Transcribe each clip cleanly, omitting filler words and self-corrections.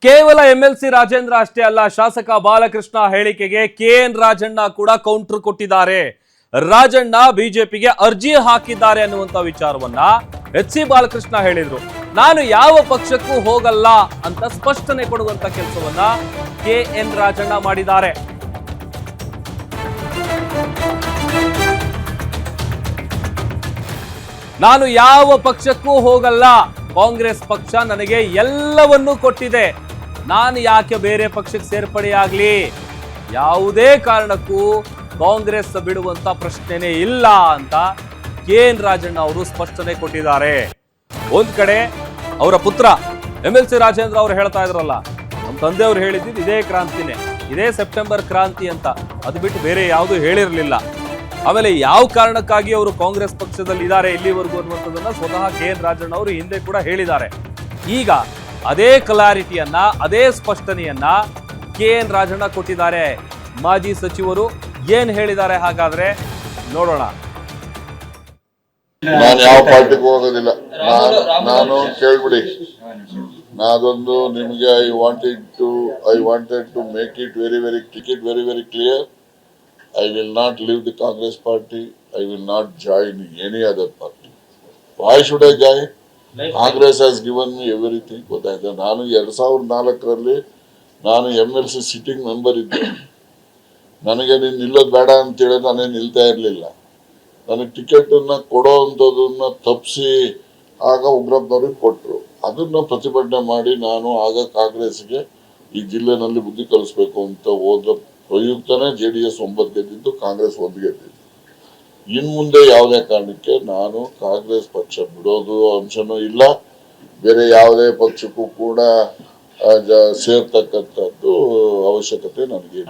ಕೇವಲ ಎಂಎಲ್ಸಿ ರಾಜೇಂದ್ರ ಅಷ್ಟೇ ಅಲ್ಲ, ಶಾಸಕ ಬಾಲಕೃಷ್ಣ ಹೇಳಿಕೆಗೆ ಕೆಎನ್ ರಾಜಣ್ಣ ಕೂಡ ಕೌಂಟರ್ ಕೊಟ್ಟಿದ್ದಾರೆ. ರಾಜಣ್ಣ ಬಿಜೆಪಿಗೆ ಅರ್ಜಿ ಹಾಕಿದ್ದಾರೆ ಅನ್ನುವಂತ ವಿಚಾರವನ್ನ ಎಚ್.ಸಿ. ಬಾಲಕೃಷ್ಣ ಹೇಳಿದ್ರು. ನಾನು ಯಾವ ಪಕ್ಷಕ್ಕೂ ಹೋಗಲ್ಲ ಅಂತ ಸ್ಪಷ್ಟನೆ ಕೊಡುವಂತ ಕೆಲಸವನ್ನ ಕೆಎನ್ ರಾಜಣ್ಣ ಮಾಡಿದ್ದಾರೆ. ನಾನು ಯಾವ ಪಕ್ಷಕ್ಕೂ ಹೋಗಲ್ಲ, ಕಾಂಗ್ರೆಸ್ ಪಕ್ಷ ನನಗೆ ಎಲ್ಲವನ್ನೂ ಕೊಟ್ಟಿದೆ, ನಾನು ಯಾಕೆ ಬೇರೆ ಪಕ್ಷಕ್ಕೆ ಸೇರ್ಪಡೆಯಾಗ್ಲಿ, ಯಾವುದೇ ಕಾರಣಕ್ಕೂ ಕಾಂಗ್ರೆಸ್ ಬಿಡುವಂತ ಪ್ರಶ್ನೆನೇ ಇಲ್ಲ ಅಂತ ಕೆಎನ್ ರಾಜಣ್ಣ ಅವರು ಸ್ಪಷ್ಟನೆ ಕೊಟ್ಟಿದ್ದಾರೆ. ಒಂದ್ ಕಡೆ ಅವರ ಪುತ್ರ ಎಂಎಲ್ಸಿ ರಾಜೇಂದ್ರ ಅವರು ಹೇಳ್ತಾ ಇದ್ರಲ್ಲ, ನಮ್ಮ ತಂದೆಯವರು ಹೇಳಿದ್ದು ಇದೇ ಕ್ರಾಂತಿನೇ, ಇದೇ ಸೆಪ್ಟೆಂಬರ್ ಕ್ರಾಂತಿ ಅಂತ, ಅದು ಬಿಟ್ಟು ಬೇರೆ ಯಾವುದು ಹೇಳಿರಲಿಲ್ಲ. ಆಮೇಲೆ ಯಾವ ಕಾರಣಕ್ಕಾಗಿ ಅವರು ಕಾಂಗ್ರೆಸ್ ಪಕ್ಷದಲ್ಲಿ ಇದ್ದಾರೆ ಇಲ್ಲಿವರೆಗೂ ಅನ್ನುವಂಥದ್ದನ್ನ ಸ್ವತಃ ಕೆಎನ್ ರಾಜಣ್ಣ ಅವರು ಹಿಂದೆ ಕೂಡ ಹೇಳಿದ್ದಾರೆ. ಈಗ ಅದೇ ಕ್ಲಾರಿಟಿಯನ್ನ, ಅದೇ ಸ್ಪಷ್ಟನೆಯನ್ನ ಕೆಎನ್ ರಾಜಣ್ಣ ಕೊಟ್ಟಿದ್ದಾರೆ. ಮಾಜಿ ಸಚಿವರು ಏನ್ ಹೇಳಿದ್ದಾರೆ ಹಾಗಾದ್ರೆ ನೋಡೋಣ. ನಾನು ಯಾವ ಪಾರ್ಟಿಗೂ ಹೋಗೋದಿಲ್ಲ. ನಾನು ಕೇಳ್ಬಿಡಿ, ನಾದೊಂದು ನಿಮ್ಗೆ I wanted to make it very clear. I will not leave the Congress party. I will not join any other party. Why should I join? Congress has given me everything. ನಾನು 2004ರಲ್ಲಿ ನಾನು MLC ಸಿಟ್ಟಿಂಗ್ ಮೆಂಬರ್ ಇದ್ದೆ. ನನಗೆ ನೀನು ನಿಲ್ಲೋದು ಬೇಡ ಅಂತೇಳಿ ನಾನೇ ನಿಲ್ತಾ ಇರಲಿಲ್ಲ. ನನಗೆ ಟಿಕೆಟನ್ನು ಕೊಡೋ ಅಂಥದನ್ನ ತಪ್ಪಿಸಿ ಆಗ ಉಗ್ರಪ್ಪನವ್ರಿಗೆ ಕೊಟ್ಟರು. ಅದನ್ನ ಪ್ರತಿಭಟನೆ ಮಾಡಿ ನಾನು ಆಗ ಕಾಂಗ್ರೆಸ್ಗೆ ಈ ಜಿಲ್ಲೆನಲ್ಲಿ ಬುದ್ಧಿ ಕಲಿಸ್ಬೇಕು ಅಂತ ಹೋದ ಪ್ರಯುಕ್ತನೇ JDS 9 ಗೆದ್ದಿದ್ದು, ಕಾಂಗ್ರೆಸ್ 1 ಗೆದ್ದಿದ್ದು. ಇನ್ ಮುಂದೆ ಯಾವುದೇ ಕಾರಣಕ್ಕೆ ನಾನು ಕಾಂಗ್ರೆಸ್ ಪಕ್ಷ ಬಿಡೋದು ಅಂಶನೂ ಇಲ್ಲ, ಬೇರೆ ಯಾವುದೇ ಪಕ್ಷಕ್ಕೂ ಕೂಡ ಸೇರ್ತಕ್ಕಂಥದ್ದು ಅವಶ್ಯಕತೆ ನನಗೆ.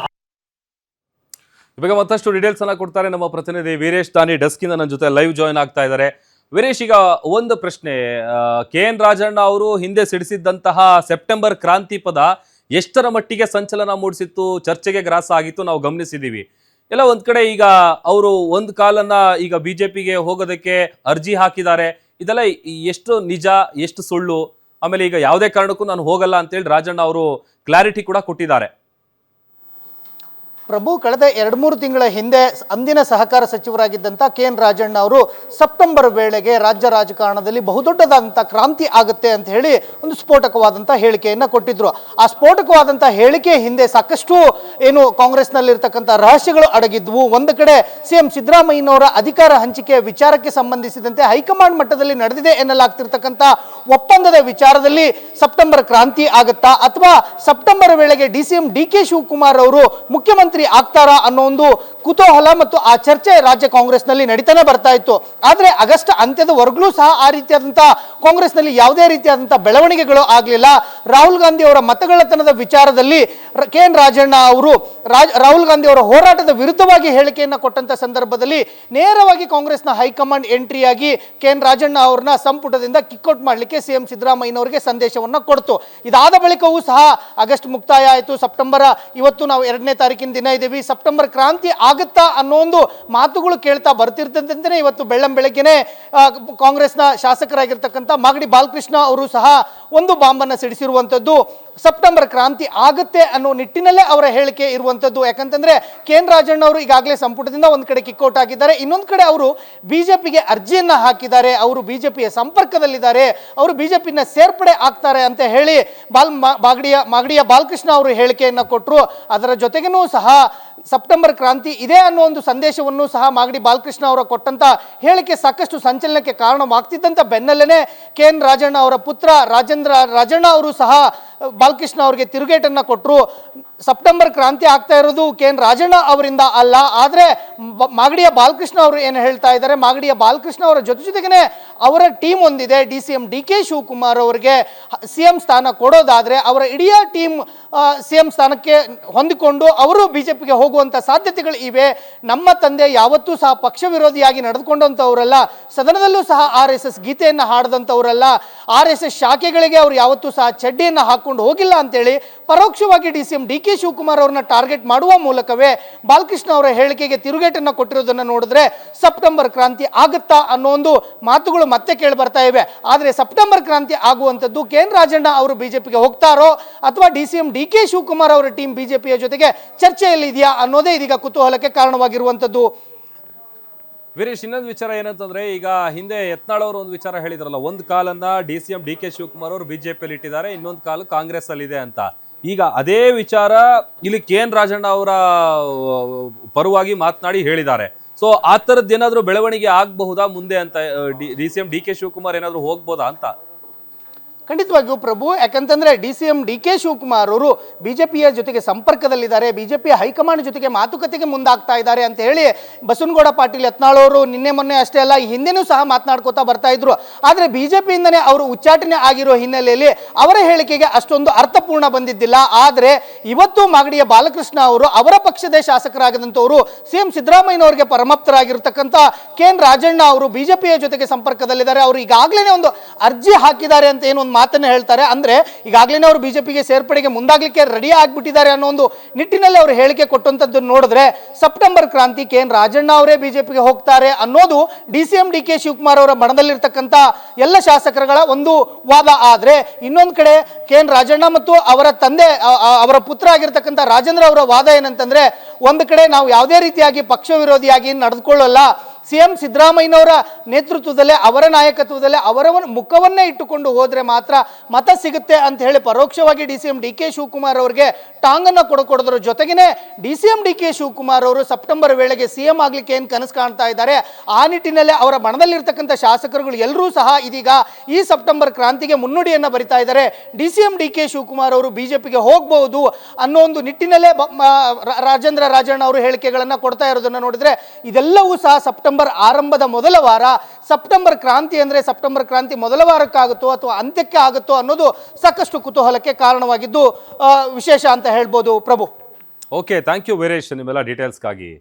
ಇವಾಗ ಮತ್ತಷ್ಟು ಡೀಟೇಲ್ಸ್ ಅನ್ನ ಕೊಡ್ತಾರೆ ನಮ್ಮ ಪ್ರತಿನಿಧಿ ವೀರೇಶ್ ದಾನಿ. ಡೆಸ್ಕಿಂದ ನನ್ನ ಜೊತೆ ಲೈವ್ ಜಾಯಿನ್ ಆಗ್ತಾ ಇದ್ದಾರೆ. ವೀರೇಶ್, ಈಗ ಒಂದು ಪ್ರಶ್ನೆ, ಕೆಎನ್ ರಾಜಣ್ಣ ಅವರು ಹಿಂದೆ ಸಿಡಿಸಿದ್ದಂತಹ ಸೆಪ್ಟೆಂಬರ್ ಕ್ರಾಂತಿ ಪದ ಎಷ್ಟರ ಮಟ್ಟಿಗೆ ಸಂಚಲನ ಮೂಡಿಸಿತ್ತು, ಚರ್ಚೆಗೆ ಗ್ರಾಸ ಆಗಿತ್ತು, ನಾವು ಗಮನಿಸಿದ್ದೀವಿ. ಎಲ್ಲ ಒಂದ್ ಕಡೆ ಈಗ ಅವರು ಒಂದು ಕಾಲನ್ನ ಈಗ ಬಿಜೆಪಿಗೆ ಹೋಗೋದಕ್ಕೆ ಅರ್ಜಿ ಹಾಕಿದ್ದಾರೆ. ಇದೆಲ್ಲ ಎಷ್ಟು ನಿಜ, ಎಷ್ಟು ಸುಳ್ಳು? ಆಮೇಲೆ ಈಗ ಯಾವುದೇ ಕಾರಣಕ್ಕೂ ನಾನು ಹೋಗಲ್ಲ ಅಂತೇಳಿ ರಾಜಣ್ಣ ಅವರು ಕ್ಲಾರಿಟಿ ಕೂಡ ಕೊಟ್ಟಿದ್ದಾರೆ. ಪ್ರಭು, ಕಳೆದ 2-3 ತಿಂಗಳ ಹಿಂದೆ ಅಂದಿನ ಸಹಕಾರ ಸಚಿವರಾಗಿದ್ದಂಥ ಕೆಎನ್ ರಾಜಣ್ಣ ಅವರು ಸೆಪ್ಟೆಂಬರ್ ವೇಳೆಗೆ ರಾಜ್ಯ ರಾಜಕಾರಣದಲ್ಲಿ ಬಹುದೊಡ್ಡದಾದಂಥ ಕ್ರಾಂತಿ ಆಗುತ್ತೆ ಅಂತ ಹೇಳಿ ಒಂದು ಸ್ಫೋಟಕವಾದಂಥ ಹೇಳಿಕೆಯನ್ನು ಕೊಟ್ಟಿದ್ರು. ಆ ಸ್ಫೋಟಕವಾದಂಥ ಹೇಳಿಕೆ ಹಿಂದೆ ಸಾಕಷ್ಟು ಏನು ಕಾಂಗ್ರೆಸ್ನಲ್ಲಿರ್ತಕ್ಕಂಥ ರಹಸ್ಯಗಳು ಅಡಗಿದ್ವು. ಒಂದು ಕಡೆ CM ಸಿದ್ದರಾಮಯ್ಯನವರ ಅಧಿಕಾರ ಹಂಚಿಕೆ ವಿಚಾರಕ್ಕೆ ಸಂಬಂಧಿಸಿದಂತೆ ಹೈಕಮಾಂಡ್ ಮಟ್ಟದಲ್ಲಿ ನಡೆದಿದೆ ಎನ್ನಲಾಗ್ತಿರ್ತಕ್ಕಂಥ ಒಪ್ಪಂದದ ವಿಚಾರದಲ್ಲಿ ಸೆಪ್ಟೆಂಬರ್ ಕ್ರಾಂತಿ ಆಗುತ್ತಾ, ಅಥವಾ ಸೆಪ್ಟೆಂಬರ್ ವೇಳೆಗೆ DCM DK ಶಿವಕುಮಾರ್ ಅವರು ಮುಖ್ಯಮಂತ್ರಿ ಆಗ್ತಾರಾ ಅನ್ನೋ ಒಂದು ಕುತೂಹಲ ಮತ್ತು ಆ ಚರ್ಚೆ ರಾಜ್ಯ ಕಾಂಗ್ರೆಸ್ನಲ್ಲಿ ನಡೀತಾನೆ ಬರ್ತಾ ಇತ್ತು. ಆದ್ರೆ ಆಗಸ್ಟ್ ಅಂತ್ಯದವರೆಗೂ ಸಹ ಆ ರೀತಿಯಾದಂತಹ ಕಾಂಗ್ರೆಸ್ನಲ್ಲಿ ಯಾವುದೇ ರೀತಿಯಾದಂತಹ ಬೆಳವಣಿಗೆಗಳು ಆಗಲಿಲ್ಲ. ರಾಹುಲ್ ಗಾಂಧಿ ಅವರ ಮತಗಳ್ಳತನದ ವಿಚಾರದಲ್ಲಿ ಕೆಎನ್ ರಾಜಣ್ಣ ಅವರು ರಾಹುಲ್ ಗಾಂಧಿ ಅವರ ಹೋರಾಟದ ವಿರುದ್ಧವಾಗಿ ಹೇಳಿಕೆಯನ್ನು ಕೊಟ್ಟಂತ ಸಂದರ್ಭದಲ್ಲಿ ನೇರವಾಗಿ ಕಾಂಗ್ರೆಸ್ನ ಹೈಕಮಾಂಡ್ ಎಂಟ್ರಿಯಾಗಿ ಕೆಎನ್ ರಾಜಣ್ಣ ಅವರನ್ನ ಸಂಪುಟದಿಂದ ಕಿಕ್ಔಟ್ ಮಾಡಲಿಕ್ಕೆ CM ಸಿದ್ದರಾಮಯ್ಯನವರಿಗೆ ಸಂದೇಶವನ್ನ ಕೊಡ್ತು. ಇದಾದ ಬಳಿಕವೂ ಸಹ ಆಗಸ್ಟ್ ಮುಕ್ತಾಯ ಆಯಿತು. ಸೆಪ್ಟೆಂಬರ್, ಇವತ್ತು ನಾವು 2ನೇ ತಾರೀಕಿನ ದಿನ ಇದ್ದೀವಿ. ಸೆಪ್ಟೆಂಬರ್ ಕ್ರಾಂತಿ ಆಗುತ್ತಾ ಅನ್ನೋ ಒಂದು ಮಾತುಗಳು ಕೇಳ್ತಾ ಬರ್ತಿರ್ತಂತೆ ಇವತ್ತು ಬೆಳಗ್ಗೆನೆ ಕಾಂಗ್ರೆಸ್ನ ಶಾಸಕರಾಗಿರ್ತಕ್ಕಂಥ ಮಾಗಡಿ ಬಾಲಕೃಷ್ಣ ಅವರು ಸಹ ಒಂದು ಬಾಂಬನ್ನು ಸಿಡಿಸಿರುವಂಥದ್ದು. ಸೆಪ್ಟೆಂಬರ್ ಕ್ರಾಂತಿ ಆಗುತ್ತೆ ಅನ್ನೋ ನಿಟ್ಟಿನಲ್ಲೇ ಅವರ ಹೇಳಿಕೆ ಇರುವಂಥದ್ದು. ಯಾಕಂತಂದ್ರೆ ಕೆಎನ್ ರಾಜಣ್ಣ ಅವರು ಈಗಾಗಲೇ ಸಂಪುಟದಿಂದ ಒಂದು ಕಡೆ ಕಿಕ್ಔಟ್ ಆಗಿದ್ದಾರೆ, ಇನ್ನೊಂದು ಕಡೆ ಅವರು ಬಿಜೆಪಿಗೆ ಅರ್ಜಿಯನ್ನ ಹಾಕಿದ್ದಾರೆ, ಅವರು ಬಿಜೆಪಿಯ ಸಂಪರ್ಕದಲ್ಲಿದ್ದಾರೆ, ಅವರು ಬಿಜೆಪಿನ ಸೇರ್ಪಡೆ ಆಗ್ತಾರೆ ಅಂತ ಹೇಳಿ ಮಾಗಡಿಯ ಬಾಲಕೃಷ್ಣ ಅವರು ಹೇಳಿಕೆಯನ್ನು ಕೊಟ್ಟರು. ಅದರ ಜೊತೆಗೇನೂ ಸಹ ಸೆಪ್ಟೆಂಬರ್ ಕ್ರಾಂತಿ ಇದೆ ಅನ್ನೋ ಒಂದು ಸಂದೇಶವನ್ನು ಸಹ ಮಾಗಡಿ ಬಾಲಕೃಷ್ಣ ಅವರ ಕೊಟ್ಟಂತ ಹೇಳಿಕೆ ಸಾಕಷ್ಟು ಸಂಚಲನಕ್ಕೆ ಕಾರಣವಾಗ್ತಿದ್ದಂತ ಬೆನ್ನಲ್ಲೇನೆ ಕೆಎನ್ ರಾಜಣ್ಣ ಅವರ ಪುತ್ರ ರಾಜಣ್ಣ ಅವರು ಸಹ ಬಾಲಕೃಷ್ಣ ಅವರಿಗೆ ತಿರುಗೇಟನ್ನ ಕೊಟ್ಟರು. ಸೆಪ್ಟೆಂಬರ್ ಕ್ರಾಂತಿ ಆಗ್ತಾ ಇರೋದು ಕೆಎನ್ ರಾಜಣ್ಣ ಅವರಿಂದ ಅಲ್ಲ, ಆದ್ರೆ ಮಾಗಡಿಯ ಬಾಲಕೃಷ್ಣ ಅವರು ಏನು ಹೇಳ್ತಾ ಇದ್ದಾರೆ, ಮಾಗಡಿಯ ಬಾಲಕೃಷ್ಣ ಅವರ ಜೊತೆಗೇನೆ ಅವರ ಟೀಮ್ ಒಂದಿದೆ. DCM DK ಶಿವಕುಮಾರ್ ಅವರಿಗೆ CM ಸ್ಥಾನ ಕೊಡೋದಾದ್ರೆ ಅವರ ಇಡೀ ಟೀಮ್ CM ಸ್ಥಾನಕ್ಕೆ ಹೊಂದಿಕೊಂಡು ಅವರು ಬಿಜೆಪಿಗೆ ಹೋಗುವಂತ ಸಾಧ್ಯತೆಗಳು ಇವೆ. ನಮ್ಮ ತಂದೆ ಯಾವತ್ತೂ ಸಹ ಪಕ್ಷ ವಿರೋಧಿಯಾಗಿ ನಡೆದುಕೊಂಡಂತವರಲ್ಲ, ಸದನದಲ್ಲೂ ಸಹ RSS ಗೀತೆಯನ್ನು ಹಾಡದಂತವರಲ್ಲ, RSS ಶಾಖೆಗಳಿಗೆ ಅವರು ಯಾವತ್ತೂ ಸಹ ಚಡ್ಡಿಯನ್ನು ಹಾಕೊಂಡು ಮಾಡಿಕೊಂಡು ಹೋಗಿಲ್ಲ ಅಂತೇಳಿ ಪರೋಕ್ಷವಾಗಿ DCM DK ಶಿವಕುಮಾರ್ ಅವರನ್ನ ಟಾರ್ಗೆಟ್ ಮಾಡುವ ಮೂಲಕವೇ ಬಾಲಕೃಷ್ಣ ಅವರ ಹೇಳಿಕೆಗೆ ತಿರುಗೇಟನ್ನು ಕೊಟ್ಟಿರೋದನ್ನು ನೋಡಿದ್ರೆ ಸೆಪ್ಟೆಂಬರ್ ಕ್ರಾಂತಿ ಆಗುತ್ತಾ ಅನ್ನೋ ಒಂದು ಮಾತುಗಳು ಮತ್ತೆ ಕೇಳಿ ಬರ್ತಾ ಇವೆ. ಆದರೆ ಸೆಪ್ಟೆಂಬರ್ ಕ್ರಾಂತಿ ಆಗುವಂಥದ್ದು KN ರಾಜಣ್ಣ ಅವರು ಬಿಜೆಪಿಗೆ ಹೋಗ್ತಾರೋ ಅಥವಾ DCM DK ಶಿವಕುಮಾರ್ ಅವರ ಟೀಮ್ ಬಿಜೆಪಿಯ ಜೊತೆಗೆ ಚರ್ಚೆಯಲ್ಲಿ ಇದೆಯಾ ಅನ್ನೋದೇ ಇದೀಗ ಕುತೂಹಲಕ್ಕೆ ಕಾರಣವಾಗಿರುವಂಥದ್ದು. ವೀರೇಶ್, ಇನ್ನೊಂದು ವಿಚಾರ ಏನಂತಂದ್ರೆ, ಈಗ ಹಿಂದೆ ಯತ್ನಾಳ್ ಅವರು ಒಂದು ವಿಚಾರ ಹೇಳಿದ್ರಲ್ಲ, ಒಂದು ಕಾಲನ್ನ DCM DK ಶಿವಕುಮಾರ್ ಅವರು ಬಿಜೆಪಿಯಲ್ಲಿ ಇಟ್ಟಿದ್ದಾರೆ, ಇನ್ನೊಂದು ಕಾಲು ಕಾಂಗ್ರೆಸ್ ಅಲ್ಲಿ ಇದೆ ಅಂತ. ಈಗ ಅದೇ ವಿಚಾರ ಇಲ್ಲಿ KN ರಾಜಣ್ಣ ಅವರ ಪರವಾಗಿ ಮಾತನಾಡಿ ಹೇಳಿದ್ದಾರೆ. ಸೊ ಆ ಥರದ್ದು ಏನಾದರೂ ಬೆಳವಣಿಗೆ ಆಗಬಹುದಾ ಮುಂದೆ ಅಂತ, DCM DK ಶಿವಕುಮಾರ್ ಏನಾದರೂ ಹೋಗ್ಬೋದಾ ಅಂತ? ಖಂಡಿತವಾಗಿಯೂ ಪ್ರಭು, ಯಾಕಂತಂದ್ರೆ DCM DK ಶಿವಕುಮಾರ್ ಅವರು ಬಿಜೆಪಿಯ ಜೊತೆಗೆ ಸಂಪರ್ಕದಲ್ಲಿದ್ದಾರೆ, ಬಿಜೆಪಿಯ ಹೈಕಮಾಂಡ್ ಜೊತೆಗೆ ಮಾತುಕತೆಗೆ ಮುಂದಾಗ್ತಾ ಇದ್ದಾರೆ ಅಂತ ಹೇಳಿ ಬಸವನಗೌಡ ಪಾಟೀಲ್ ಯತ್ನಾಳ್ ಅವರು ನಿನ್ನೆ ಮೊನ್ನೆ ಅಷ್ಟೇ ಅಲ್ಲ, ಈ ಹಿಂದೆನೂ ಸಹ ಮಾತನಾಡ್ಕೋತಾ ಬರ್ತಾ ಇದ್ರು. ಆದರೆ ಬಿಜೆಪಿಯಿಂದನೇ ಅವರು ಉಚ್ಚಾಟನೆ ಆಗಿರೋ ಹಿನ್ನೆಲೆಯಲ್ಲಿ ಅವರ ಹೇಳಿಕೆಗೆ ಅಷ್ಟೊಂದು ಅರ್ಥಪೂರ್ಣ ಬಂದಿದ್ದಿಲ್ಲ. ಆದರೆ ಇವತ್ತು ಮಾಗಡಿಯ ಬಾಲಕೃಷ್ಣ ಅವರು ಅವರ ಪಕ್ಷದ ಶಾಸಕರಾಗದಂಥವರು CM ಸಿದ್ದರಾಮಯ್ಯನವರಿಗೆ ಪರಮಾಪ್ತರಾಗಿರ್ತಕ್ಕಂಥ KN ರಾಜಣ್ಣ ಅವರು ಬಿಜೆಪಿಯ ಜೊತೆಗೆ ಸಂಪರ್ಕದಲ್ಲಿದ್ದಾರೆ. ಅವರು ಈಗಾಗಲೇ ಒಂದು ಅರ್ಜಿ ಹಾಕಿದ್ದಾರೆ ಅಂತ ಏನೋ ಮಾತನ್ನ ಹೇಳ್ತಾರೆ. ಅಂದ್ರೆ ಈಗಾಗಲೇ ಅವರು ಬಿಜೆಪಿಗೆ ಸೇರ್ಪಡೆಗೆ ಮುಂದಾಗ್ಲಿಕ್ಕೆ ರೆಡಿ ಆಗ್ಬಿಟ್ಟಿದ್ದಾರೆ ಅನ್ನೋ ಒಂದು ನಿಟ್ಟಿನಲ್ಲಿ ಅವರು ಹೇಳಿಕೆ ಕೊಟ್ಟಂತದ್ದು ನೋಡಿದ್ರೆ ಸೆಪ್ಟೆಂಬರ್ ಕ್ರಾಂತಿ KN ರಾಜಣ್ಣ ಅವರೇ ಬಿಜೆಪಿಗೆ ಹೋಗ್ತಾರೆ ಅನ್ನೋದು DCM DK ಶಿವಕುಮಾರ್ ಅವರ ಬಣದಲ್ಲಿರ್ತಕ್ಕಂಥ ಎಲ್ಲ ಶಾಸಕರುಗಳ ಒಂದು ವಾದ. ಆದ್ರೆ ಇನ್ನೊಂದು ಕಡೆ KN ರಾಜಣ್ಣ ಮತ್ತು ಅವರ ತಂದೆ ಅವರ ಪುತ್ರ ಆಗಿರ್ತಕ್ಕಂಥ ರಾಜೇಂದ್ರ ಅವರ ವಾದ ಏನಂತಂದ್ರೆ, ಒಂದು ಕಡೆ ನಾವು ಯಾವುದೇ ರೀತಿಯಾಗಿ ಪಕ್ಷ ವಿರೋಧಿಯಾಗಿ ನಡೆದುಕೊಳ್ಳಲ್ಲ, CM ಸಿದ್ದರಾಮಯ್ಯನವರ ನೇತೃತ್ವದಲ್ಲೇ ಅವರ ನಾಯಕತ್ವದಲ್ಲೇ ಅವರ ಮುಖವನ್ನೇ ಇಟ್ಟುಕೊಂಡು ಹೋದ್ರೆ ಮಾತ್ರ ಮತ ಸಿಗುತ್ತೆ ಅಂತ ಹೇಳಿ ಪರೋಕ್ಷವಾಗಿ DCM DK ಶಿವಕುಮಾರ್ ಅವರಿಗೆ ಟಾಂಗನ್ನು ಕೊಡೋದ್ರ ಜೊತೆಗೇನೆ DCM DK ಶಿವಕುಮಾರ್ ಅವರು ಸೆಪ್ಟೆಂಬರ್ ವೇಳೆಗೆ CM ಆಗ್ಲಿಕ್ಕೆ ಏನು ಕನಸು ಕಾಣ್ತಾ ಇದ್ದಾರೆ. ಆ ನಿಟ್ಟಿನಲ್ಲಿ ಅವರ ಬಣದಲ್ಲಿರ್ತಕ್ಕಂಥ ಶಾಸಕರುಗಳು ಎಲ್ಲರೂ ಸಹ ಇದೀಗ ಈ ಸೆಪ್ಟೆಂಬರ್ ಕ್ರಾಂತಿಗೆ ಮುನ್ನುಡಿಯನ್ನು ಬರಿತಾ ಇದ್ದಾರೆ. DCM DK ಶಿವಕುಮಾರ್ ಅವರು ಬಿಜೆಪಿಗೆ ಹೋಗಬಹುದು ಅನ್ನೋ ಒಂದು ನಿಟ್ಟಿನಲ್ಲೇ ರಾಜಣ್ಣ ಅವರು ಹೇಳಿಕೆಗಳನ್ನು ಕೊಡ್ತಾ ಇರೋದನ್ನ ನೋಡಿದ್ರೆ ಇದೆಲ್ಲವೂ ಸಹ ಸೆಪ್ಟೆಂಬರ್ ಆರಂಭದ ಮೊದಲ ವಾರ, ಸೆಪ್ಟೆಂಬರ್ ಕ್ರಾಂತಿ ಅಂದ್ರೆ ಸೆಪ್ಟೆಂಬರ್ ಕ್ರಾಂತಿ ಮೊದಲ ವಾರಕ್ಕಾಗುತ್ತೋ ಅಥವಾ ಅಂತ್ಯಕ್ಕೆ ಆಗುತ್ತೋ ಅನ್ನೋದು ಸಾಕಷ್ಟು ಕುತೂಹಲಕ್ಕೆ ಕಾರಣವಾಗಿದ್ದು ವಿಶೇಷ ಅಂತ ಹೇಳ್ಬೋದು ಪ್ರಭು. ಓಕೆ, ಥ್ಯಾಂಕ್ ಯು ವೀರೇಶ್ ನಿಮ್ಮೆಲ್ಲ ಡೀಟೇಲ್ಸ್ಗಾಗಿ.